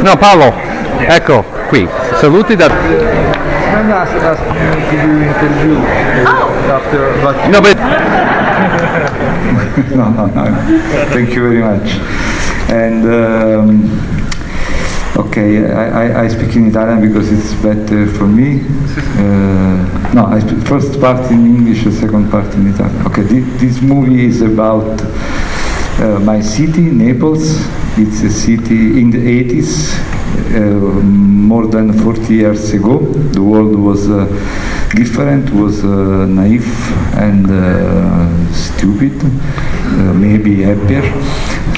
No, Paolo, ecco qui. Saluti da. And asked me to do interview after, but No, but no. Thank you very much. And okay, I speak in Italian because it's better for me. No, I speak first part in English, second part in Italian. Okay, this movie is about my city, Naples. It's a city in the 80s, more than 40 years ago. The world was different, was naive and stupid, maybe happier.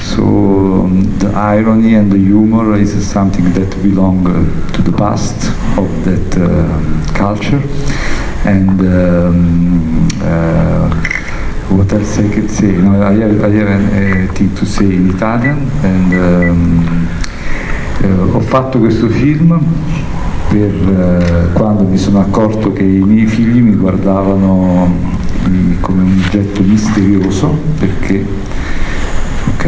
So the irony and the humor is something that belong to the past of that culture. And what else I could say? No, I have anything to say in Italian. And ho fatto questo film per quando mi sono accorto che i miei figli mi guardavano come un oggetto misterioso, perché ok.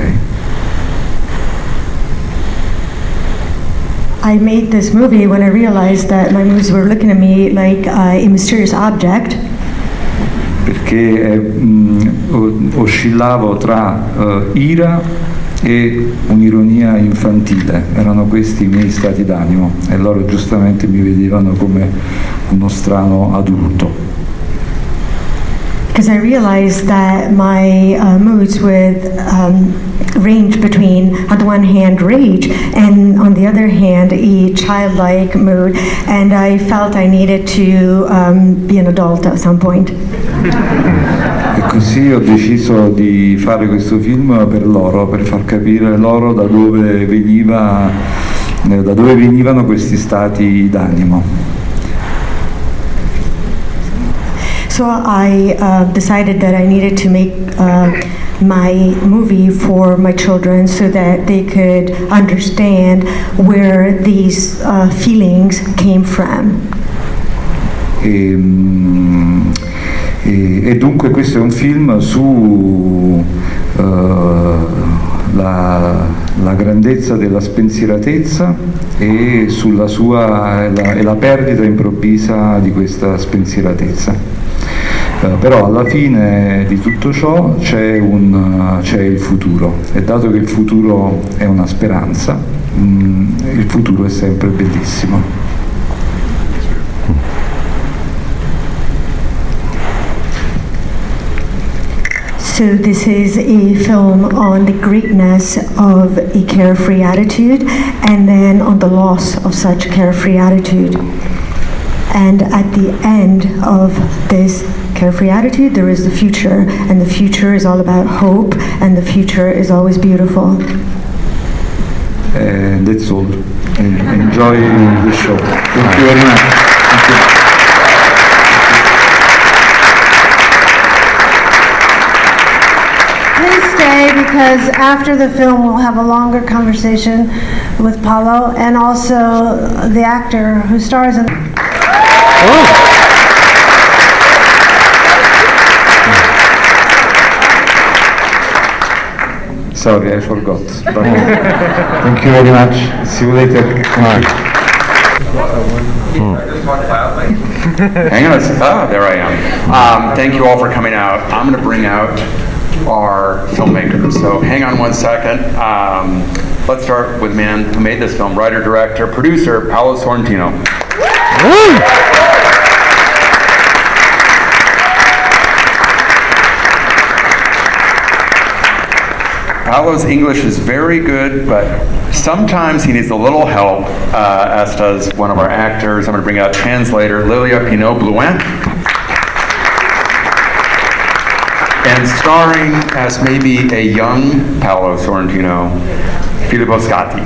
I made this movie when I realized that my movies were looking at me like a mysterious object. Perché oscillavo tra ira e un'ironia infantile, erano questi i miei stati d'animo e loro giustamente mi vedevano come uno strano adulto. Because I realized that my moods would range between, on the one hand, rage, and on the other hand, a childlike mood, and I felt I needed to be an adult at some point. E così ho deciso di fare questo film per loro, per far capire loro da dove venivano questi stati d'animo. So I decided that I needed to make my movie for my children so that they could understand where these feelings came from. E dunque questo è un film su la grandezza della spensieratezza e sulla la perdita improvvisa di questa spensieratezza. Però alla fine di tutto ciò c'è il futuro, e dato che il futuro è una speranza, il futuro è sempre bellissimo. So this is a film on the greatness of a carefree attitude and then on the loss of such carefree attitude. And at the end of this carefree attitude, there is the future, and the future is all about hope, and the future is always beautiful. That's all. Enjoy the show. Thank you very much. Thank you. Please stay, because after the film we'll have a longer conversation with Paolo and also the actor who stars in. Sorry, I forgot. But thank you very much. See you later. Hang on. There I am. Thank you all for coming out. I'm going to bring out our filmmakers. So hang on one second. Let's start with the man who made this film, writer, director, producer, Paolo Sorrentino. Paolo's English is very good, but sometimes he needs a little help, as does one of our actors. I'm going to bring out translator Lilia Pinot-Blouin. And starring as maybe a young Paolo Sorrentino, Filippo Scotti.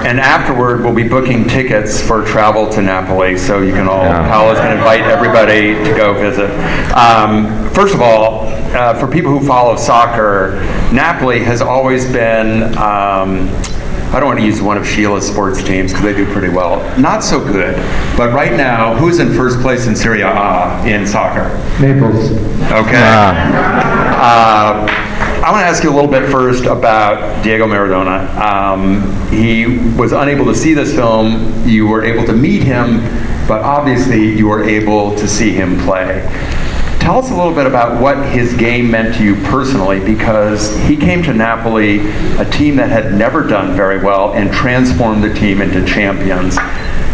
And afterward, we'll be booking tickets for travel to Naples, so you can all, Paolo's going to invite everybody to go visit. First of all, for people who follow soccer, Napoli has always been I don't want to use one of Sheila's sports teams because they do pretty well. Not so good. But right now, who's in first place in Serie A in soccer? Naples. Okay. I want to ask you a little bit first about Diego Maradona. He was unable to see this film. You were able to meet him, but obviously you were able to see him play. Tell us a little bit about what his game meant to you personally, because he came to Napoli, a team that had never done very well, and transformed the team into champions.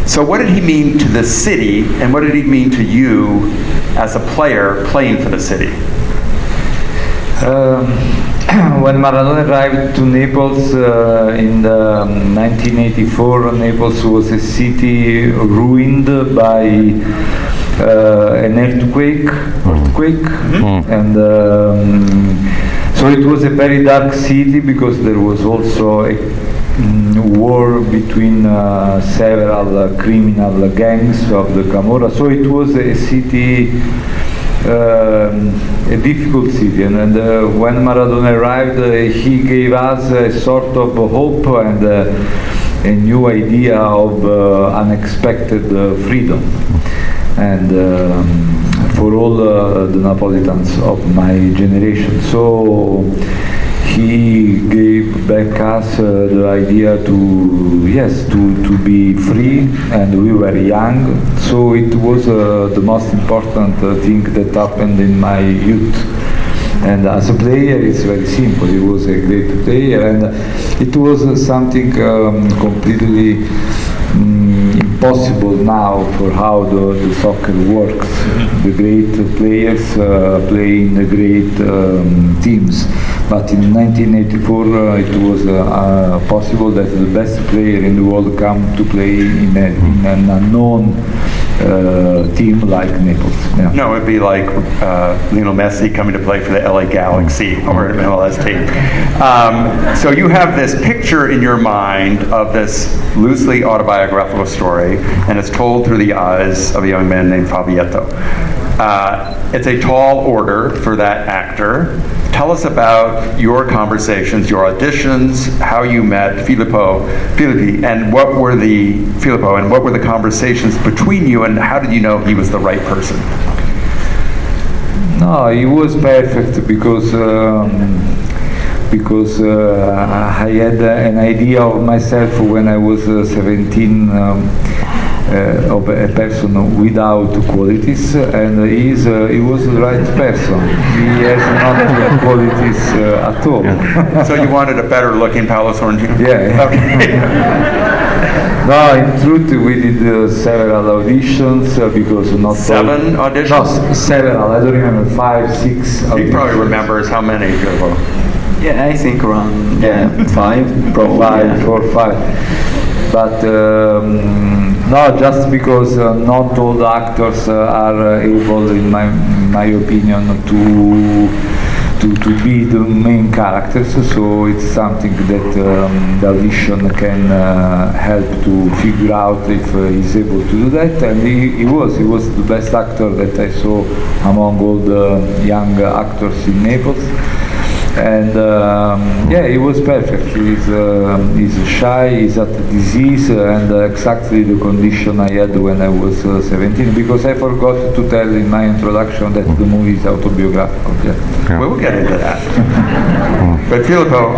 So what did he mean to the city, and what did he mean to you as a player playing for the city? When Maradona arrived to Naples in 1984, Naples was a city ruined by an earthquake, and so it was a very dark city because there was also a war between several criminal gangs of the Camorra. So it was a city, a difficult city, and when Maradona arrived, he gave us a sort of hope and a new idea of unexpected freedom. And for all the Napolitans of my generation. So he gave back us the idea to be free, and we were young. So it was the most important thing that happened in my youth. And as a player, it's very simple. He was a great player, and it was something completely impossible now for how the soccer works. The great players play in the great teams. But in 1984 it was possible that the best player in the world come to play in an unknown team like Naples. Yeah. No, it'd be like Lionel Messi coming to play for the LA Galaxy or an MLS team. So you have this picture in your mind of this loosely autobiographical story, and it's told through the eyes of a young man named Fabietto. It's a tall order for that actor. Tell us about your conversations, your auditions, how you met Filippi, and what were the conversations between you, and how did you know he was the right person? No, he was perfect because I had an idea of myself when I was 17. Of a person without qualities, and he was the right person. He has not qualities at all. Yeah. So you wanted a better looking Paolo Sorrentino? Yeah. Okay. No, in truth, we did several auditions because not Seven auditions? No, several. I don't remember, 5, 6. He probably remembers how many. Yeah, I think around 5, probably. 5, 4, 5. But no, just because not all the actors are able, in my opinion, to be the main characters. So it's something that the audition can help to figure out if he's able to do that. And he was the best actor that I saw among all the young actors in Naples. And he was perfect. He's shy, he's had a disease, and exactly the condition I had when I was 17, because I forgot to tell in my introduction that the movie is autobiographical. Yeah. We will get into that. But Filippo,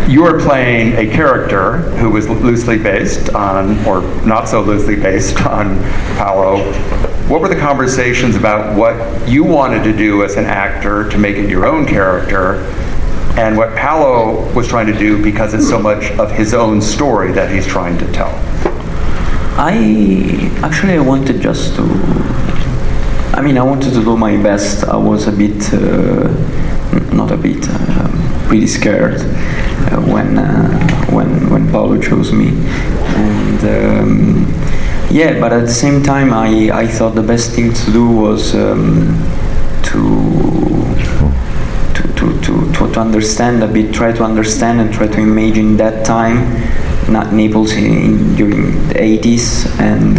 you are playing a character who was loosely based on, or not so loosely based on, Paolo. What were the conversations about what you wanted to do as an actor to make it your own character, and what Paolo was trying to do because it's so much of his own story that he's trying to tell? I wanted just to, I wanted to do my best. I was a bit, pretty scared when Paolo chose me. And but at the same time I thought the best thing to do was to understand a bit, try to understand and try to imagine that time, not Naples during the 80s, and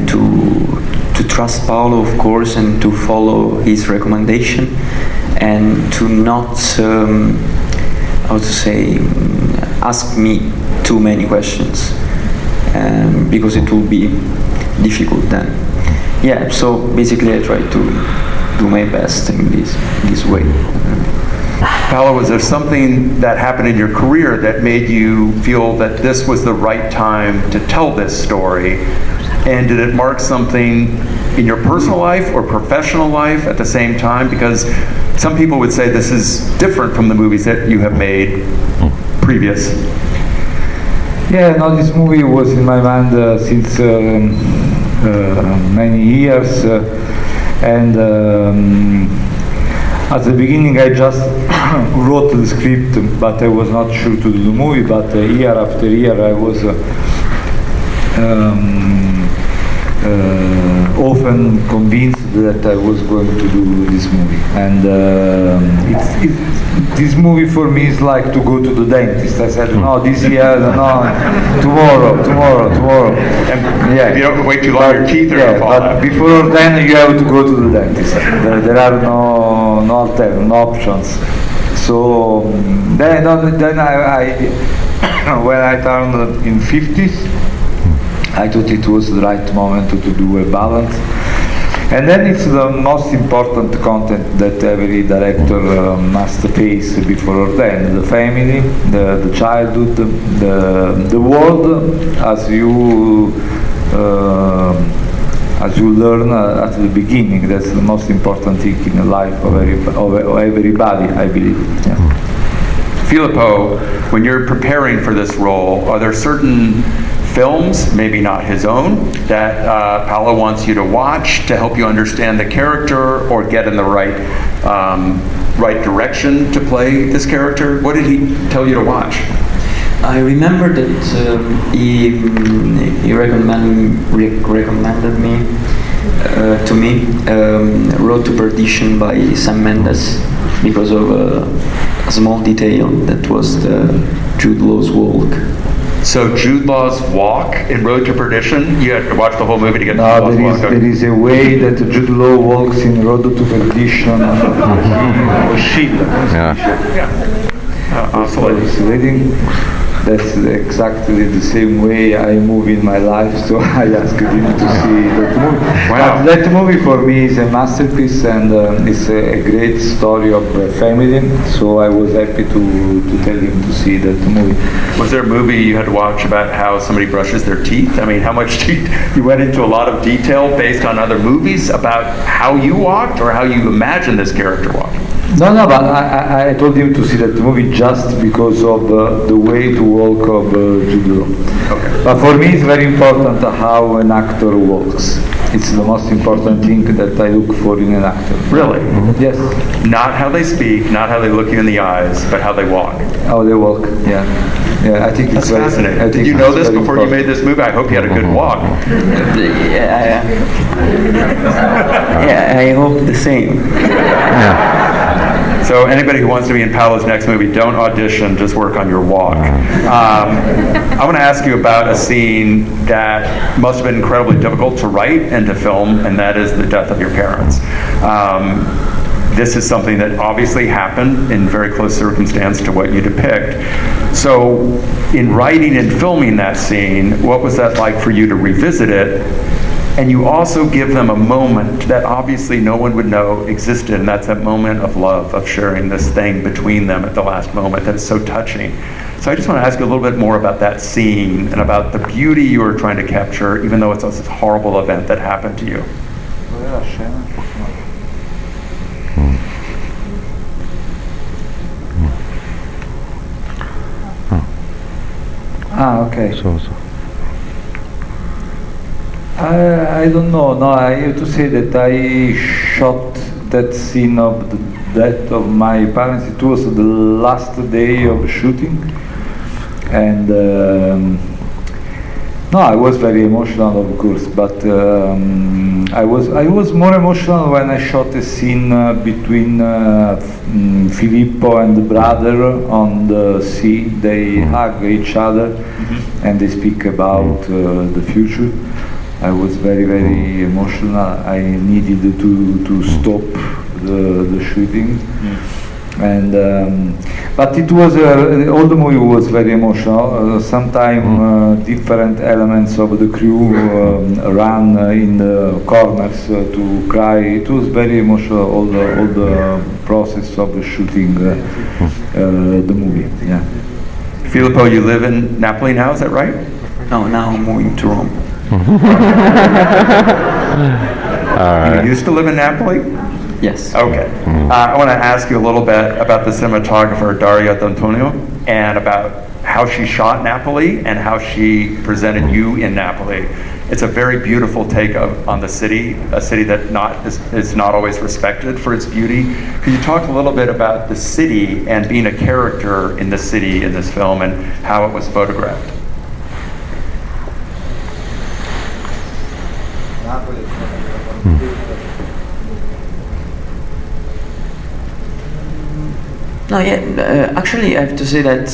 to trust Paolo, of course, and to follow his recommendation, and to not, ask me too many questions, because it will be difficult then. Yeah, so basically I try to do my best in this way. Paolo, was there something that happened in your career that made you feel that this was the right time to tell this story? And did it mark something in your personal life or professional life at the same time? Because some people would say this is different from the movies that you have made previous. Yeah, no, this movie was in my mind since many years, and at the beginning I just wrote the script, but I was not sure to do the movie, but year after year I was often convinced that I was going to do this movie. And this movie for me is like to go to the dentist. I said, no, this year, no, tomorrow. And if you don't wait too long, your teeth are going to fall but out. before then you have to go to the dentist. There are no options. So then I when I turned in 50s, I thought it was the right moment to do a balance. And then it's the most important content that every director must face before then: the family, the childhood, the world, as you learn at the beginning. That's the most important thing in the life of everybody, I believe. Yeah. Filippo, when you're preparing for this role, are there certain films, maybe not his own, that Paolo wants you to watch to help you understand the character or get in the right direction to play this character? What did he tell you to watch? I remember that he recommended me to me Road to Perdition by Sam Mendes because of a small detail that was the Jude Law's walk. So Jude Law's walk in Road to Perdition, you had to watch the whole movie to get to Jude Law's walk. There is a way that Jude Law walks in Road to Perdition or Sheila. Absolutely. That's exactly the same way I move in my life, so I asked him to see that movie. Wow. But that movie for me is a masterpiece, and it's a great story of family, so I was happy to tell him to see that movie. Was there a movie you had to watch about how somebody brushes their teeth? I mean, how much you went into a lot of detail based on other movies about how you walked or how you imagined this character walked? No, but I told him to see that movie just because of the way to walk of Jude Law. Okay. But for me it's very important how an actor walks. It's the most important thing that I look for in an actor. Really? Mm-hmm. Yes. Not how they speak, not how they look you in the eyes, but how they walk. How they walk, yeah. Yeah, I think That's it's fascinating. Did you know this before you made this movie? I hope you had a good walk. Yeah, I hope the same. So anybody who wants to be in Paolo's next movie, don't audition, just work on your walk. I want to ask you about a scene that must have been incredibly difficult to write and to film, and that is the death of your parents. This is something that obviously happened in very close circumstance to what you depict. So in writing and filming that scene, what was that like for you to revisit it? And you also give them a moment that obviously no one would know existed, and that's that moment of love, of sharing this thing between them at the last moment that is so touching. So I just want to ask you a little bit more about that scene and about the beauty you were trying to capture, even though it's a horrible event that happened to you. Okay. I don't know. No, I have to say that I shot that scene of the death of my parents. It was the last day of shooting, and no, I was very emotional, of course. But I was more emotional when I shot a scene between Filippo and the brother on the sea. They hug each other, and they speak about the future. I was very, very emotional. I needed to stop the shooting. And but it was all the movie was very emotional. Sometimes different elements of the crew ran in the corners to cry. It was very emotional. All the process of the shooting the movie. Yeah. Filippo, you live in Napoli now, is that right? No, now I'm moving to Rome. You used to live in Napoli? Yes. Okay. I want to ask you a little bit about the cinematographer Daria D'Antonio and about how she shot Napoli and how she presented you in Napoli. It's a very beautiful take on the city, a city that is not always respected for its beauty. Could you talk a little bit about the city and being a character in the city in this film and how it was photographed? No, yeah. Actually, I have to say that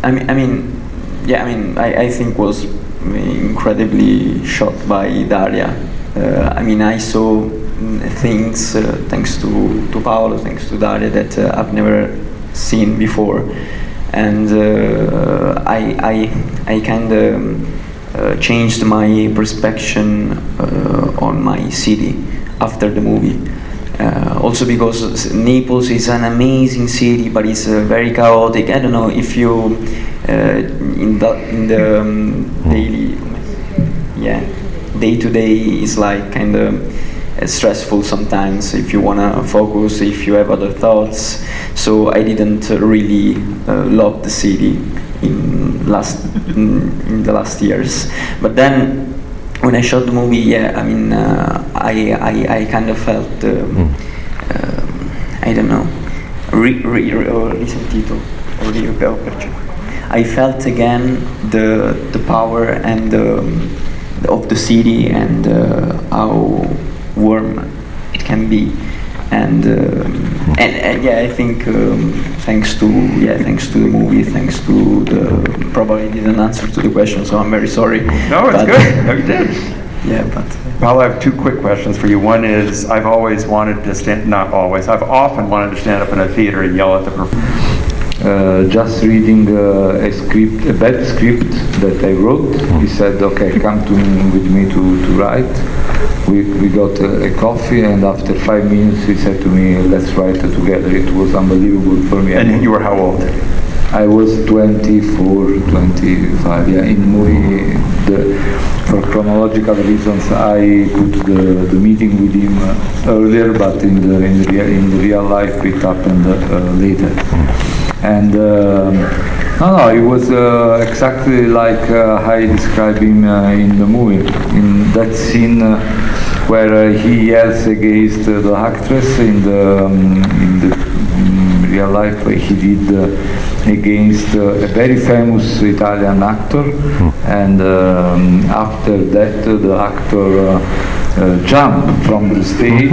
I think was incredibly shot by Daria. I saw things thanks to Paolo, thanks to Daria that I've never seen before, and I kind of changed my perception on my city after the movie. Also because Naples is an amazing city, but it's very chaotic. I don't know if you in the daily, day to day is like kind of stressful sometimes. If you wanna focus, if you have other thoughts. So I didn't really love the city in the last years. But then, when I shot the movie, I kind of felt, I don't know, I felt again the power and of the city and how warm it can be, and I think thanks to the movie, thanks to the, probably didn't answer to the question, so I'm very sorry. No, it's good. No, you did. Yeah, but Paolo, I have two quick questions for you. One is, I've often wanted to stand up in a theater and yell at the performer. Just reading a bad script that I wrote, he said, okay, come with me to write. We got a coffee, and after 5 minutes he said to me, let's write it together. It was unbelievable for me. And you were how old? I was 24, 25. Yeah, in the movie, for chronological reasons, I put the meeting with him earlier, but in the real life it happened later. And it was exactly like I described him in the movie. In that scene where he yells against the actress, in the real life he did against a very famous Italian actor, and after that the actor jumped from the stage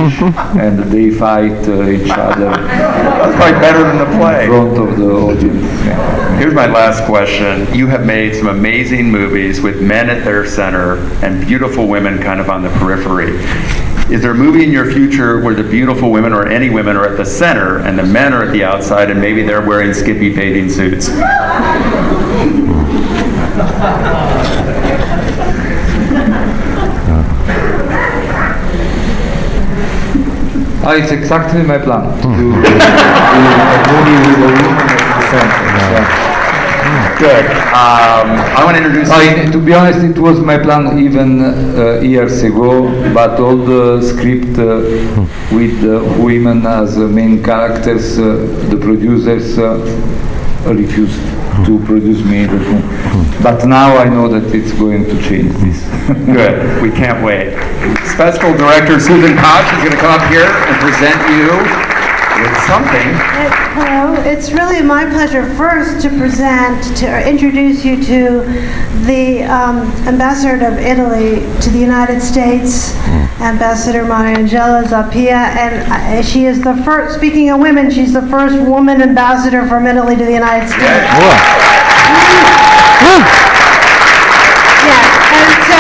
and they fight each other. That's quite better than the play. In front of the audience. Yeah. Here's my last question. You have made some amazing movies with men at their center and beautiful women kind of on the periphery. Is there a movie in your future where the beautiful women or any women are at the center and the men are at the outside and maybe they're wearing skimpy bathing suits? It's exactly my plan to do a movie with a woman at the center. Good. I want to introduce To be honest, it was my plan even years ago, but all the script with women as main characters, the producers refused to produce me. But now I know that it's going to change this. Good. We can't wait. Festival director Susan Koch is going to come up here and present you with something. Hello, it's really my pleasure first to introduce you to the ambassador of Italy to the United States, Ambassador Mariangela Zappia, and she is the first, speaking of women, she's the first woman ambassador from Italy to the United States. And so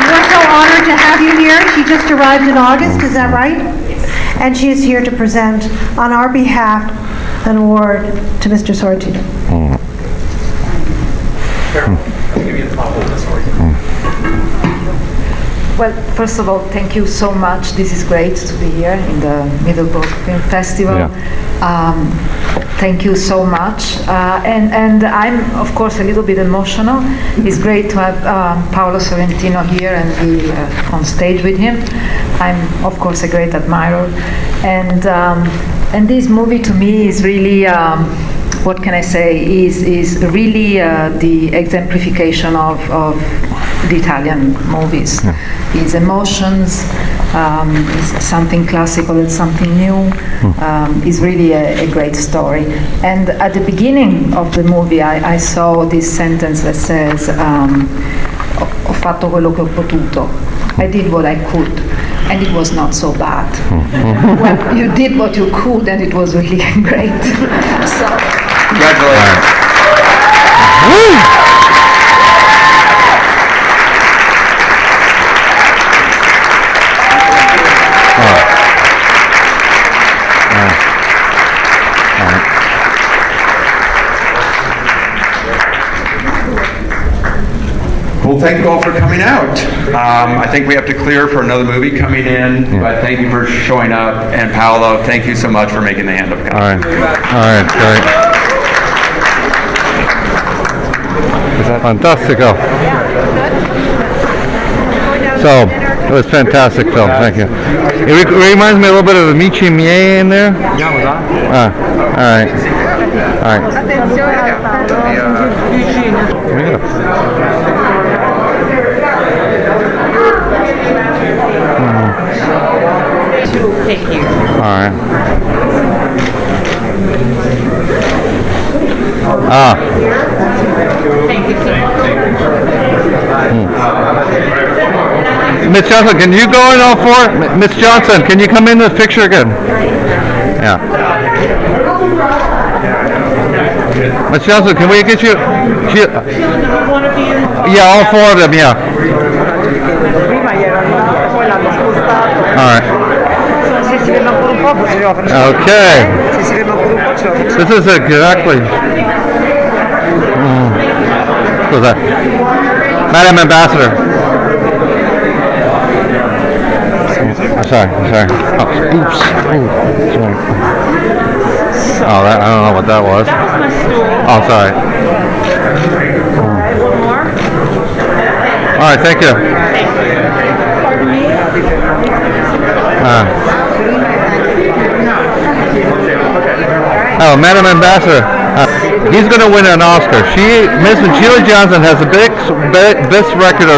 we're so honored to have you here. She just arrived in August, is that right? and she is here to present on our behalf an award to Mr. Sorrentino. Well, first of all, thank you so much. This is great to be here in the Middleburg Film Festival. Thank you so much. And I'm, of course, a little bit emotional. It's great to have Paolo Sorrentino here and be on stage with him. I'm, of course, a great admirer. And this movie, to me, is really, what can I say, is really the exemplification of the Italian movies. It's emotions, it's something classical, it's something new. It's really a great story. And at the beginning of the movie, I saw this sentence that says, ho fatto quello che ho potuto. I did what I could, and it was not so bad. Well, you did what you could, and it was really great. So, Congratulations. Well, thank you all for coming out. I think we have to clear for another movie coming in, but thank you for showing up. And Paolo, thank you so much for making the hand up. All right, great. Fantastico. So, it was a fantastic film, thank you. It reminds me a little bit of Amici Miei in there. All right. Thank you. All right. Thank you so much. Miss Johnson, can you go in all four? Miss Johnson, can you come in the picture again? Yeah. Miss Johnson, can we get you? Yeah, all four of them, yeah. All right. Okay. This is exactly. What's that? Madam Ambassador. Sorry. Oh, oops. Sorry. Oh, I don't know what that was. Oh, sorry. One more? All right, thank you. Oh, Madam Ambassador, he's going to win an Oscar. Miss Sheila Johnson has the best record of